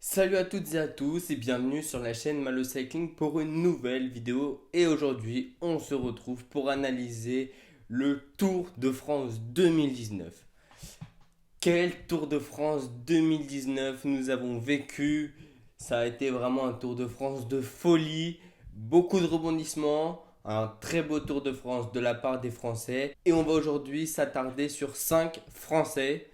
Salut à toutes et à tous et bienvenue sur la chaîne Malo Cycling pour une nouvelle vidéo. Et aujourd'hui, on se retrouve pour analyser le Tour de France 2019. Quel Tour de France 2019 nous avons vécu. Ça a été vraiment un Tour de France de folie, beaucoup de rebondissements, un très beau Tour de France de la part des Français. Et on va aujourd'hui s'attarder sur 5 Français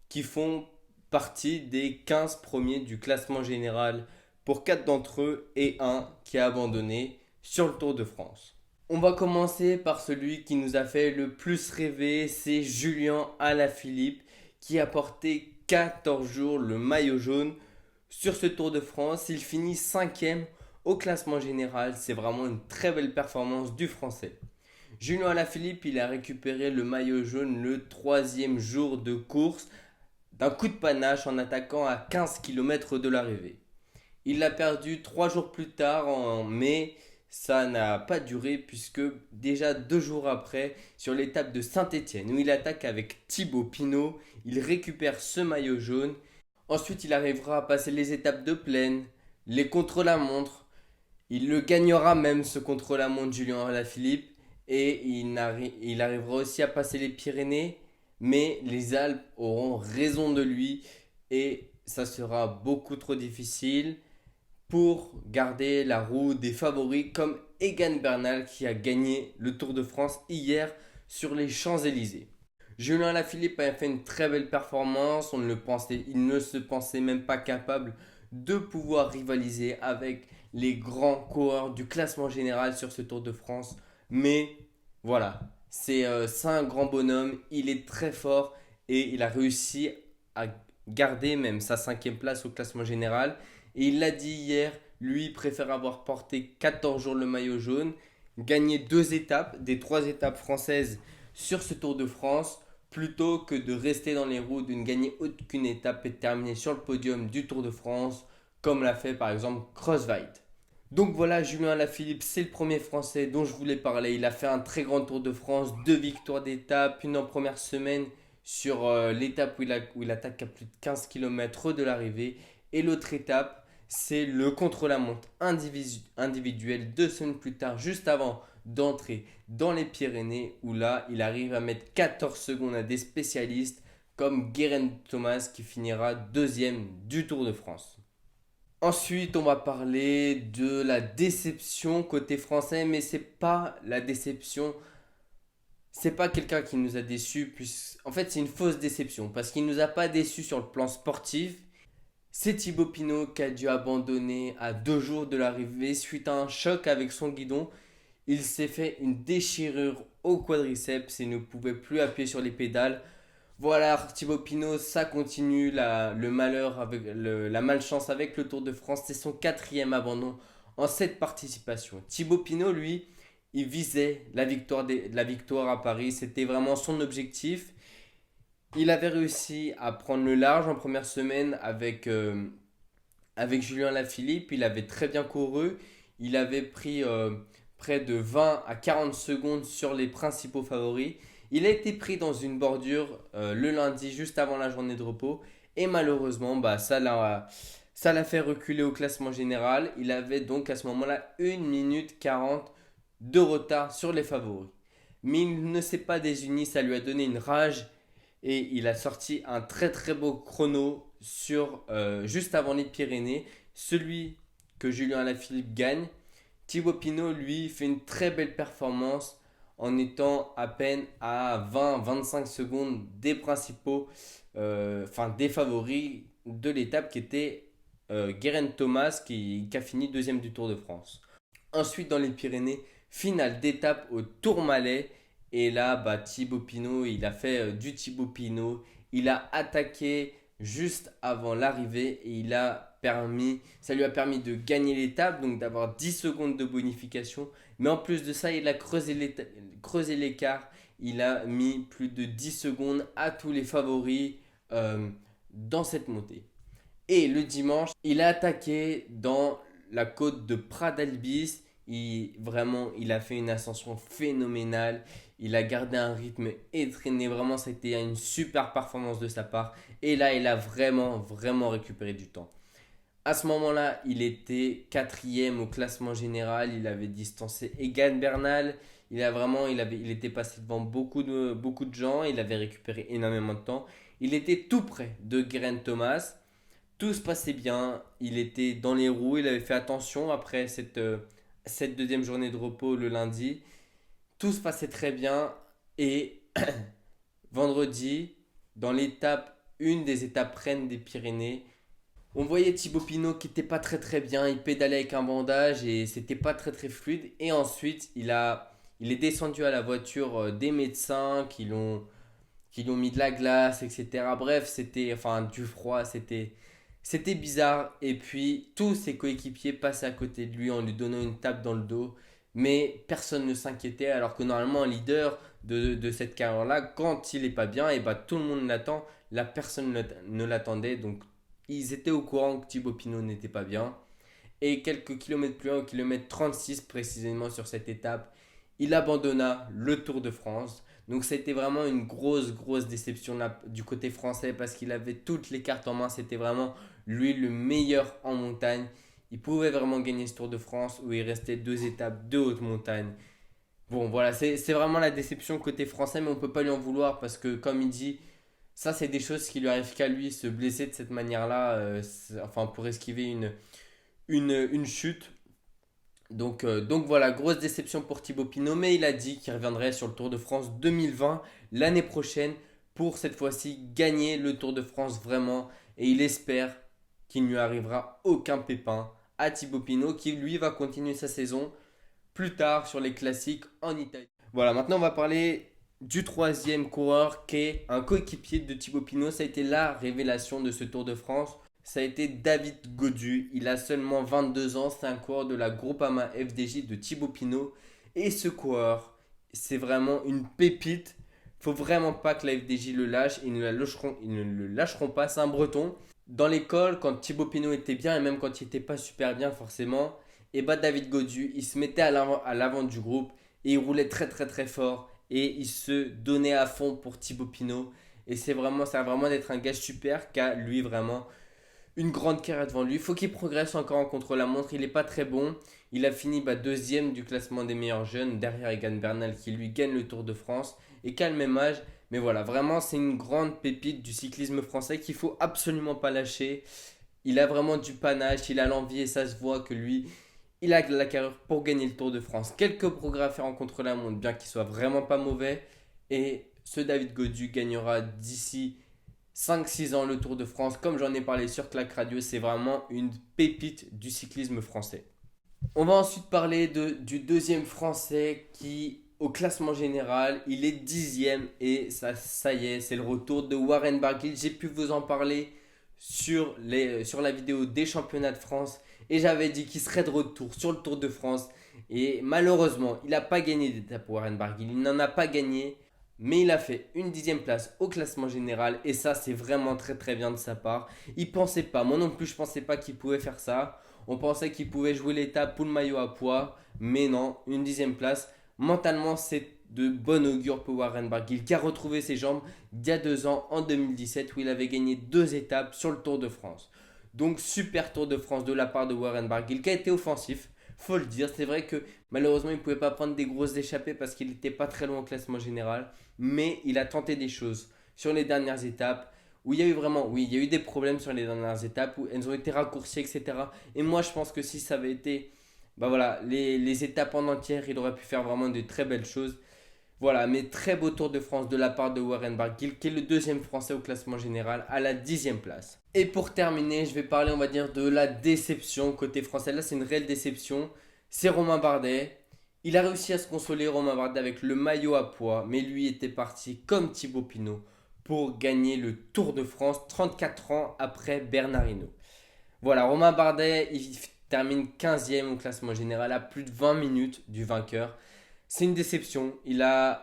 qui font partie des 15 premiers du classement général pour 4 d'entre eux et un qui a abandonné sur le Tour de France. On va commencer par celui qui nous a fait le plus rêver, c'est Julien Alaphilippe qui a porté 14 jours le maillot jaune sur ce Tour de France. Il finit 5e au classement général, c'est vraiment une très belle performance du Français. Julien Alaphilippe, il a récupéré le maillot jaune le troisième jour de course d'un coup de panache en attaquant à 15 km de l'arrivée. Il l'a perdu 3 jours plus tard en mai. Ça n'a pas duré puisque déjà 2 jours après, sur l'étape de Saint-Étienne, où il attaque avec Thibaut Pinot, il récupère ce maillot jaune. Ensuite, il arrivera à passer les étapes de plaine, les contre-la-montre. Il le gagnera même ce contre-la-montre Julien Alaphilippe. Et il arrivera aussi à passer les Pyrénées. Mais les Alpes auront raison de lui et ça sera beaucoup trop difficile pour garder la roue des favoris comme Egan Bernal qui a gagné le Tour de France hier sur les Champs-Élysées. Julien Alaphilippe a fait une très belle performance, il ne se pensait même pas capable de pouvoir rivaliser avec les grands coureurs du classement général sur ce Tour de France. Mais voilà, c'est un grand bonhomme, il est très fort et il a réussi à garder même sa 5e place au classement général. Et il l'a dit hier, lui préfère avoir porté 14 jours le maillot jaune, gagner 2 étapes, des 3 étapes françaises sur ce Tour de France, plutôt que de rester dans les roues, de ne gagner aucune étape et de terminer sur le podium du Tour de France, comme l'a fait par exemple Crosswhite. Donc voilà, Julien Alaphilippe, c'est le premier Français dont je voulais parler. Il a fait un très grand Tour de France, 2 victoires d'étape, une en première semaine sur l'étape où il attaque à plus de 15 km de l'arrivée. Et l'autre étape, c'est le contre-la-montre individuel 2 semaines plus tard, juste avant d'entrer dans les Pyrénées, où là, il arrive à mettre 14 secondes à des spécialistes comme Geraint Thomas qui finira deuxième du Tour de France. Ensuite, on va parler de la déception côté français, mais c'est pas la déception, c'est pas quelqu'un qui nous a déçus, en fait, c'est une fausse déception parce qu'il nous a pas déçus sur le plan sportif. C'est Thibaut Pinot qui a dû abandonner à 2 jours de l'arrivée suite à un choc avec son guidon. Il s'est fait une déchirure au quadriceps et ne pouvait plus appuyer sur les pédales. Voilà, Thibaut Pinot, ça continue le malheur avec la malchance avec le Tour de France. C'est son 4e abandon en cette participation. Thibaut Pinot, lui, il visait la victoire à Paris. C'était vraiment son objectif. Il avait réussi à prendre le large en première semaine avec Julien Lafilippe. Il avait très bien couru. Il avait pris près de 20 à 40 secondes sur les principaux favoris. Il a été pris dans une bordure le lundi, juste avant la journée de repos. Et malheureusement, ça l'a fait reculer au classement général. Il avait donc à ce moment-là 1 minute 40 de retard sur les favoris. Mais il ne s'est pas désuni, ça lui a donné une rage et il a sorti un très très beau chrono juste avant les Pyrénées, celui que Julien Alaphilippe gagne. Thibaut Pinot, lui, fait une très belle performance en étant à peine à 20-25 secondes des principaux, des favoris de l'étape qui était Geraint Thomas qui a fini deuxième du Tour de France. Ensuite, dans les Pyrénées, finale d'étape au Tourmalet. Et là, Thibaut Pinot, il a fait du Thibaut Pinot. Il a attaqué juste avant l'arrivée et ça lui a permis de gagner l'étape, donc d'avoir 10 secondes de bonification. Mais en plus de ça, il a creusé l'écart. Il a mis plus de 10 secondes à tous les favoris dans cette montée. Et le dimanche, il a attaqué dans la côte de Pradalbis. Il a fait une ascension phénoménale. Il a gardé un rythme effréné. Vraiment, c'était une super performance de sa part. Et là, il a vraiment, vraiment récupéré du temps. À ce moment-là, il était quatrième au classement général. Il avait distancé Egan Bernal. Il était passé devant beaucoup de gens. Il avait récupéré énormément de temps. Il était tout près de Geraint Thomas. Tout se passait bien. Il était dans les roues. Il avait fait attention après cette deuxième journée de repos le lundi. Tout se passait très bien. Et vendredi, dans une des étapes reines des Pyrénées, on voyait Thibaut Pinot qui était pas très bien, il pédalait avec un bandage et c'était pas très fluide. Et ensuite, il est descendu à la voiture des médecins qui lui ont mis de la glace, etc. Bref, c'était enfin du froid, c'était bizarre. Et puis tous ses coéquipiers passaient à côté de lui en lui donnant une tape dans le dos. Mais personne ne s'inquiétait alors que normalement un leader de cette carrière-là, quand il est pas bien, et bah, tout le monde l'attend. La personne ne l'attendait. Donc ils étaient au courant que Thibaut Pinot n'était pas bien. Et quelques kilomètres plus loin, au kilomètre 36 précisément sur cette étape, il abandonna le Tour de France. Donc c'était vraiment une grosse déception du côté français parce qu'il avait toutes les cartes en main. C'était vraiment lui le meilleur en montagne. Il pouvait vraiment gagner ce Tour de France où il restait deux étapes de haute montagne. Bon voilà, c'est vraiment la déception côté français, mais on ne peut pas lui en vouloir parce que comme il dit, ça c'est des choses qui lui arrivent qu'à lui, se blesser de cette manière-là, enfin pour esquiver une chute. Donc voilà, grosse déception pour Thibaut Pinot, mais il a dit qu'il reviendrait sur le Tour de France 2020 l'année prochaine pour cette fois-ci gagner le Tour de France vraiment. Et il espère qu'il ne lui arrivera aucun pépin à Thibaut Pinot qui lui va continuer sa saison plus tard sur les classiques en Italie. Voilà, maintenant on va parler du troisième coureur qui est un coéquipier de Thibaut Pinot. Ça a été la révélation de ce Tour de France. Ça a été David Gaudu. Il a seulement 22 ans. C'est un coureur de la Groupama FDJ de Thibaut Pinot. Et ce coureur, c'est vraiment une pépite. Faut vraiment pas que la FDJ le lâche. Ils ne le lâcheront pas. C'est un breton. Dans l'école, quand Thibaut Pinot était bien et même quand il n'était pas super bien forcément, et bah David Gaudu, il se mettait à l'avant du groupe et il roulait très fort et il se donnait à fond pour Thibaut Pinot. Et ça a vraiment d'être un gars super qui a lui vraiment une grande carrière devant lui. Il faut qu'il progresse encore en contre-la-montre. Il n'est pas très bon. Il a fini deuxième du classement des meilleurs jeunes derrière Egan Bernal qui lui gagne le Tour de France et qui a le même âge. Mais voilà, vraiment, c'est une grande pépite du cyclisme français qu'il faut absolument pas lâcher. Il a vraiment du panache, il a l'envie et ça se voit que lui, il a la carrure pour gagner le Tour de France. Quelques progrès à faire en contre-la-montre, bien qu'il soit vraiment pas mauvais. Et ce David Gaudu gagnera d'ici 5-6 ans le Tour de France. Comme j'en ai parlé sur Clac Radio, c'est vraiment une pépite du cyclisme français. On va ensuite parler du deuxième français qui, au classement général, il est dixième et ça y est, c'est le retour de Warren Barguil. J'ai pu vous en parler sur la vidéo des championnats de France et j'avais dit qu'il serait de retour sur le Tour de France. Et malheureusement, il n'a pas gagné d'étape Warren Barguil, il n'en a pas gagné, mais il a fait une dixième place au classement général et ça c'est vraiment très bien de sa part. Il pensait pas, moi non plus je pensais pas qu'il pouvait faire ça. On pensait qu'il pouvait jouer l'étape pour le maillot à poids, mais non, une dixième place. Mentalement, c'est de bon augure pour Warren Barguil qui a retrouvé ses jambes il y a 2 ans, en 2017, où il avait gagné 2 étapes sur le Tour de France. Donc, super Tour de France de la part de Warren Barguil qui a été offensif, faut le dire. C'est vrai que malheureusement, il ne pouvait pas prendre des grosses échappées parce qu'il n'était pas très loin au classement général, mais il a tenté des choses sur les dernières étapes où il y a eu vraiment, oui, il y a eu des problèmes sur les dernières étapes où elles ont été raccourcies, etc. Et moi, je pense que si ça avait été, bah voilà, les étapes en entière, il aurait pu faire vraiment de très belles choses. Voilà, mais très beau Tour de France de la part de Warren Barguil, qui est le deuxième français au classement général à la 10e place. Et pour terminer, je vais parler, on va dire, de la déception côté français. Là, c'est une réelle déception. C'est Romain Bardet. Il a réussi à se consoler, Romain Bardet, avec le maillot à poids, mais lui était parti comme Thibaut Pinot pour gagner le Tour de France 34 ans après Bernard Hinault. Voilà, Romain Bardet, il termine 15e au classement général à plus de 20 minutes du vainqueur. C'est une déception.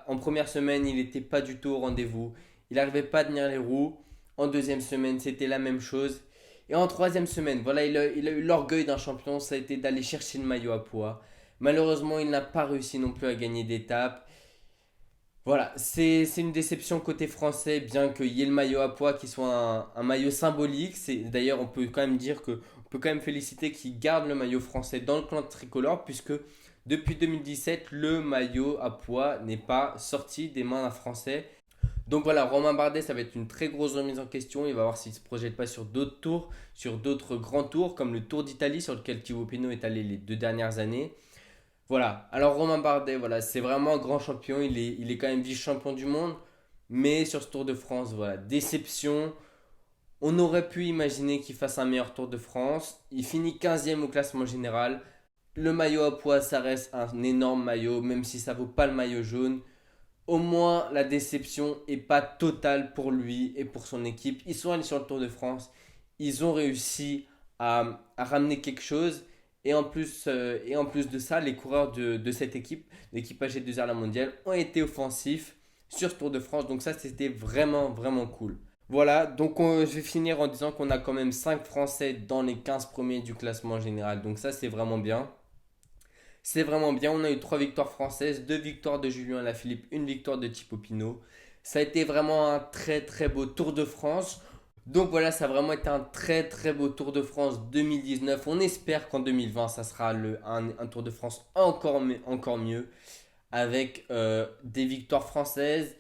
En première semaine, il n'était pas du tout au rendez-vous. Il n'arrivait pas à tenir les roues. En deuxième semaine, c'était la même chose. Et en troisième semaine, voilà, il a eu l'orgueil d'un champion, ça a été d'aller chercher le maillot à poids. Malheureusement, il n'a pas réussi non plus à gagner d'étape. Voilà, c'est une déception côté français, bien qu'il y ait le maillot à pois qui soit un maillot symbolique. D'ailleurs, on peut quand même dire que on peut quand même féliciter qu'ils gardent le maillot français dans le clan tricolore, puisque depuis 2017, le maillot à pois n'est pas sorti des mains d'un Français. Donc voilà, Romain Bardet, ça va être une très grosse remise en question. Il va voir s'il ne se projette pas sur d'autres tours, sur d'autres grands tours, comme le Tour d'Italie, sur lequel Thibaut Pinot est allé les 2 dernières années. Voilà, alors Romain Bardet, voilà, c'est vraiment un grand champion. Il est quand même vice-champion du monde. Mais sur ce Tour de France, voilà, déception. On aurait pu imaginer qu'il fasse un meilleur Tour de France. Il finit 15e au classement général. Le maillot à pois, ça reste un énorme maillot, même si ça vaut pas le maillot jaune. Au moins, la déception est pas totale pour lui et pour son équipe. Ils sont allés sur le Tour de France. Ils ont réussi à ramener quelque chose. Et en plus de ça, les coureurs de cette équipe, l'équipe AG2R La Mondiale, ont été offensifs sur ce Tour de France. Donc ça, c'était vraiment, vraiment cool. Voilà, donc je vais finir en disant qu'on a quand même 5 Français dans les 15 premiers du classement général. Donc ça, c'est vraiment bien. C'est vraiment bien. On a eu 3 victoires françaises, 2 victoires de Julien Alaphilippe, une victoire de Thibaut Pinot. Ça a été vraiment un très très beau Tour de France. Donc voilà, ça a vraiment été un très très beau Tour de France 2019. On espère qu'en 2020, ça sera un Tour de France encore mieux. Avec des victoires françaises,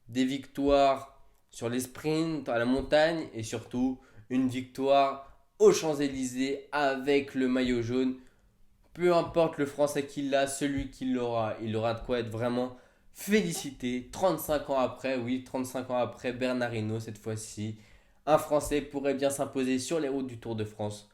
des victoires sur les sprints, à la montagne et surtout une victoire aux Champs-Élysées avec le maillot jaune. Peu importe le Français qui l'a, celui qui l'aura, il aura de quoi être vraiment félicité. 35 ans après, oui, 35 ans après, Bernard Hinault cette fois-ci. Un Français pourrait bien s'imposer sur les routes du Tour de France.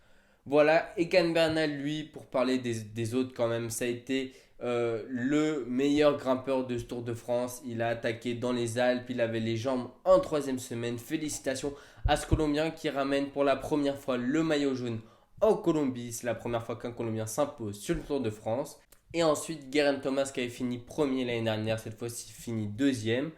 Voilà, Egan Bernal, lui, pour parler des autres quand même, ça a été le meilleur grimpeur de ce Tour de France. Il a attaqué dans les Alpes, il avait les jambes en troisième semaine. Félicitations à ce Colombien qui ramène pour la première fois le maillot jaune en Colombie. C'est la première fois qu'un Colombien s'impose sur le Tour de France. Et ensuite, Geraint Thomas qui avait fini premier l'année dernière, cette fois-ci finit deuxième.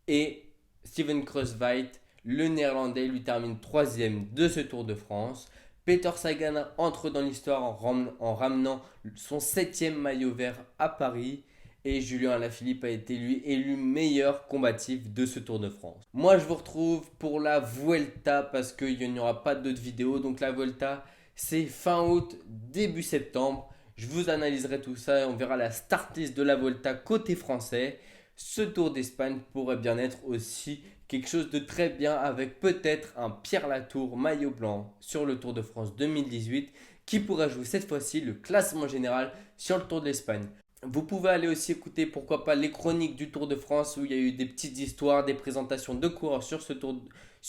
Et Steven Kruijswijk, le néerlandais, lui termine troisième de ce Tour de France. Peter Sagan entre dans l'histoire en ramenant son septième maillot vert à Paris. Et Julien Alaphilippe a été lui élu meilleur combatif de ce Tour de France. Moi, je vous retrouve pour la Vuelta parce qu'il n'y aura pas d'autres vidéos. Donc la Vuelta, c'est fin août, début septembre. Je vous analyserai tout ça et on verra la start list de la Vuelta côté français. Ce Tour d'Espagne pourrait bien être aussi quelque chose de très bien avec peut-être un Pierre Latour maillot blanc sur le Tour de France 2018 qui pourra jouer cette fois-ci le classement général sur le Tour de l'Espagne. Vous pouvez aller aussi écouter pourquoi pas les chroniques du Tour de France où il y a eu des petites histoires, des présentations de coureurs sur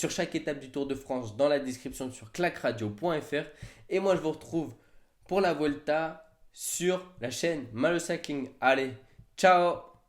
chaque étape du Tour de France dans la description sur clacradio.fr. Et moi je vous retrouve pour la Volta sur la chaîne Malo Cycling. Allez, ciao!